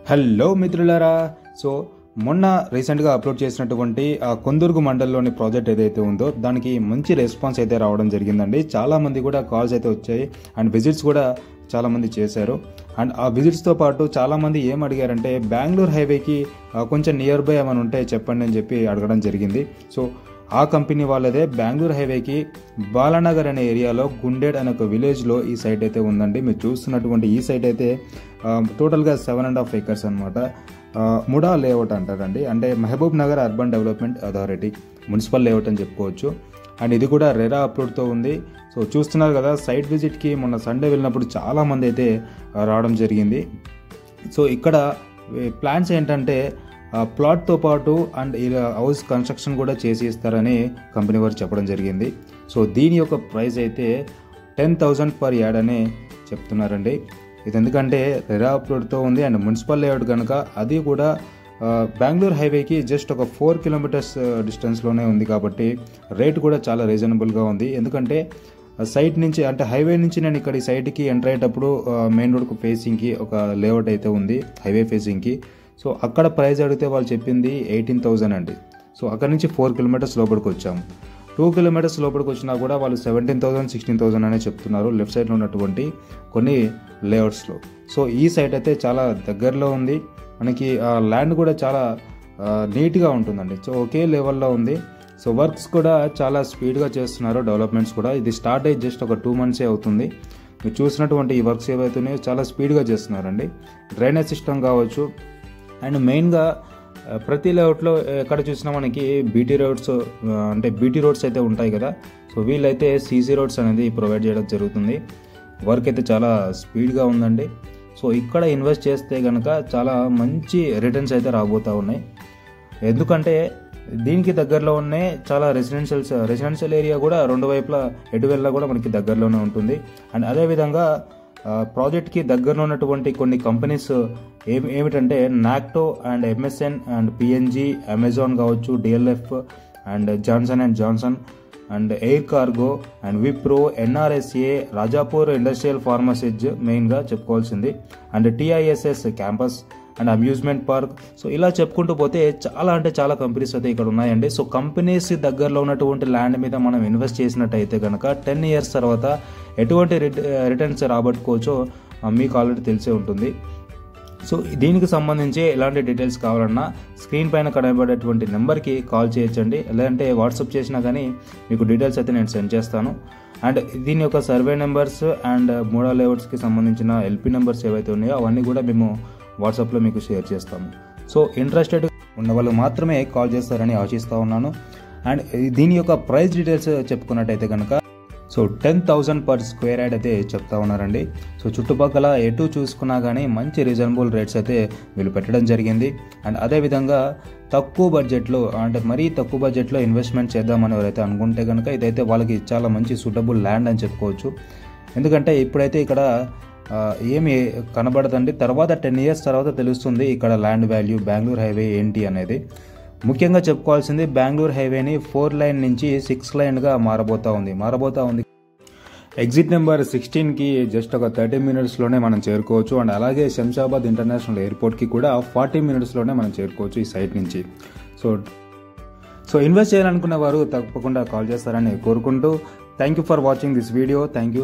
Hello మిత్రులారా, so మొన్న రీసెంట్గా అప్లోడ్ చేసినటువంటి కొందుర్గు మండలంలోని ప్రాజెక్ట్ ఏదైతే ఉందో దానికి మంచి రెస్పాన్స్ అయితే రావడం జరిగిందండి. చాలామంది కూడా కాల్స్ అయితే వచ్చాయి అండ్ విజిట్స్ కూడా చాలామంది చేశారు. అండ్ ఆ విజిట్స్తో పాటు చాలామంది ఏం అడిగారంటే బెంగళూరు హైవేకి కొంచెం నియర్ బై ఏమైనా ఉంటే చెప్పండి అని చెప్పి అడగడం జరిగింది. సో ఆ కంపెనీ వాళ్ళదే బెంగళూరు హైవేకి బాలానగర్ అనే ఏరియాలో గుండెడ్ అనే ఒక విలేజ్లో ఈ సైట్ అయితే ఉందండి. మీరు చూస్తున్నటువంటి ఈ సైట్ అయితే టోటల్గా 7.5 acres అనమాట. ముడా లేఅవుట్ అంటారండి, అంటే Mahabubnagar urban development authority municipal layout అని చెప్పుకోవచ్చు. అండ్ ఇది కూడా రెరా అప్లోడ్తో ఉంది. సో చూస్తున్నారు కదా, సైట్ విజిట్కి మొన్న సండే వెళ్ళినప్పుడు చాలామంది అయితే రావడం జరిగింది. సో ఇక్కడ ప్లాన్స్ ఏంటంటే ప్లాట్తో పాటు అండ్ ఇలా హౌస్ కన్స్ట్రక్షన్ కూడా చేసి ఇస్తారని కంపెనీ వారు చెప్పడం జరిగింది. సో దీని యొక్క ప్రైస్ అయితే 10,000 per yard అని చెప్తున్నారండి. ఇది ఎందుకంటే రెరా అప్లోడ్తో ఉంది అండ్ మున్సిపల్ లేఅవుట్ కనుక అది కూడా బెంగళూరు హైవేకి జస్ట్ ఒక 4 kilometers డిస్టెన్స్లోనే ఉంది కాబట్టి రేట్ కూడా చాలా రీజనబుల్గా ఉంది. ఎందుకంటే సైట్ నుంచి అంటే హైవే నుంచి నేను ఇక్కడ ఈ సైట్కి ఎంటర్ అయ్యేటప్పుడు మెయిన్ రోడ్కు ఫేసింగ్కి ఒక లేఅవుట్ అయితే ఉంది హైవే ఫేసింగ్కి. సో అక్కడ ప్రైస్ అడిగితే వాళ్ళు చెప్పింది 18,000 అండి. సో అక్కడ నుంచి 4 kilometers లోపలికి వచ్చాము. 2 kilometers లోపలికి వచ్చినా కూడా వాళ్ళు 17,000 16,000 అనే చెప్తున్నారు లెఫ్ట్ సైడ్లో ఉన్నటువంటి కొన్ని లేఅవుట్స్లో. సో ఈ సైట్ అయితే చాలా దగ్గరలో ఉంది, మనకి ల్యాండ్ కూడా చాలా నీట్గా ఉంటుందండి. సో ఒకే లెవెల్లో ఉంది. సో వర్క్స్ కూడా చాలా స్పీడ్గా చేస్తున్నారు, డెవలప్మెంట్స్ కూడా. ఇది స్టార్ట్ అయ్యి జస్ట్ ఒక 2 months అవుతుంది. మీరు చూసినటువంటి ఈ వర్క్స్ ఏవైతున్నాయో చాలా స్పీడ్గా చేస్తున్నారండి. డ్రైనేజ్ సిస్టమ్ కావచ్చు అండ్ మెయిన్గా ప్రతి లేఅవుట్లో ఎక్కడ చూసినా మనకి బీటీ రోడ్స్ అంటే బీటీ రోడ్స్ అయితే ఉంటాయి కదా. సో వీళ్ళైతే సీసీ రోడ్స్ అనేది ప్రొవైడ్ చేయడం జరుగుతుంది. వర్క్ అయితే చాలా స్పీడ్గా ఉందండి. సో ఇక్కడ ఇన్వెస్ట్ చేస్తే కనుక చాలా మంచి రిటర్న్స్ అయితే రాబోతూ ఉన్నాయి. ఎందుకంటే దీనికి దగ్గరలో ఉన్నాయి చాలా రెసిడెన్షియల్ ఏరియా కూడా రెండు వైపులా ఎటు వెళ్ళా కూడా మనకి దగ్గరలోనే ఉంటుంది. అండ్ అదేవిధంగా ప్రాజెక్ట్కి దగ్గరలో ఉన్నటువంటి కొన్ని కంపెనీస్ ఏమిటంటే నాక్టో and MSN and PNG, Amazon కావచ్చు, DLF and Johnson and Johnson and air cargo and Wipro, NRSA, Rajapur industrial pharmacies మెయిన్గా చెప్పుకోవాల్సింది, and TISS campus and amusement park. So ఇలా చెప్పుకుంటూ పోతే చాలా అంటే చాలా కంపెనీస్ అయితే ఇక్కడ ఉన్నాయండి. సో కంపెనీస్ దగ్గరలో ఉన్నటువంటి ల్యాండ్ మీద మనం ఇన్వెస్ట్ చేసినట్టయితే కనుక 10 years తర్వాత ఎటువంటి రిటర్న్స్ రాబట్టుకోవచ్చో మీకు ఆల్రెడీ తెలిసే ఉంటుంది. సో దీనికి సంబంధించి ఎలాంటి డీటెయిల్స్ కావాలన్నా స్క్రీన్ పైన కనబడేటువంటి నెంబర్కి కాల్ చేయొచ్చండి, లేదంటే వాట్సాప్ చేసినా కానీ మీకు డీటెయిల్స్ అయితే నేను సెండ్ చేస్తాను. అండ్ దీని యొక్క సర్వే నెంబర్స్ అండ్ మూడా లేఅవుట్స్కి సంబంధించిన ఎల్పీ నెంబర్స్ ఏవైతే ఉన్నాయో అవన్నీ కూడా మేము వాట్సాప్లో మీకు షేర్ చేస్తాము. సో ఇంట్రెస్టెడ్ ఉన్న వాళ్ళు మాత్రమే కాల్ చేస్తారని ఆశిస్తూ ఉన్నాను. అండ్ దీని యొక్క ప్రైస్ డీటెయిల్స్ చెప్పుకున్నట్టయితే కనుక సో 10,000 per square yard అయితే చెప్తా ఉన్నారండి. సో చుట్టుపక్కల ఎటు చూసుకున్నా కానీ మంచి రీజనబుల్ రేట్స్ అయితే వీళ్ళు పెట్టడం జరిగింది. అండ్ అదేవిధంగా తక్కువ బడ్జెట్లో అంటే మరీ తక్కువ బడ్జెట్లో ఇన్వెస్ట్మెంట్ చేద్దామని ఎవరైతే అనుకుంటే కనుక ఇదైతే వాళ్ళకి చాలా మంచి సూటబుల్ ల్యాండ్ అని చెప్పుకోవచ్చు. ఎందుకంటే ఇప్పుడైతే ఇక్కడ ఏమి కనబడదండి, తర్వాత 10 years తర్వాత తెలుస్తుంది ఇక్కడ ల్యాండ్ వాల్యూ బెంగళూరు హైవే ఏంటి అనేది. ముఖ్యంగా చెప్పుకోవాల్సింది బెంగళూరు హైవేని 4 lane నుంచి 6 laneగా మారబోతూ ఉంది. ఎగ్జిట్ నెంబర్ 16కి జస్ట్ ఒక 30 minutesలోనే మనం చేరుకోవచ్చు. అండ్ అలాగే శంషాబాద్ ఇంటర్నేషనల్ ఎయిర్పోర్ట్కి కూడా 40 minutesలోనే మనం చేరుకోవచ్చు ఈ సైట్ నుంచి. సో ఇన్వెస్ట్ చేయాలనుకున్న వారు తప్పకుండా కాల్ చేస్తారని కోరుకుంటూ thank you for watching this video. Thank you.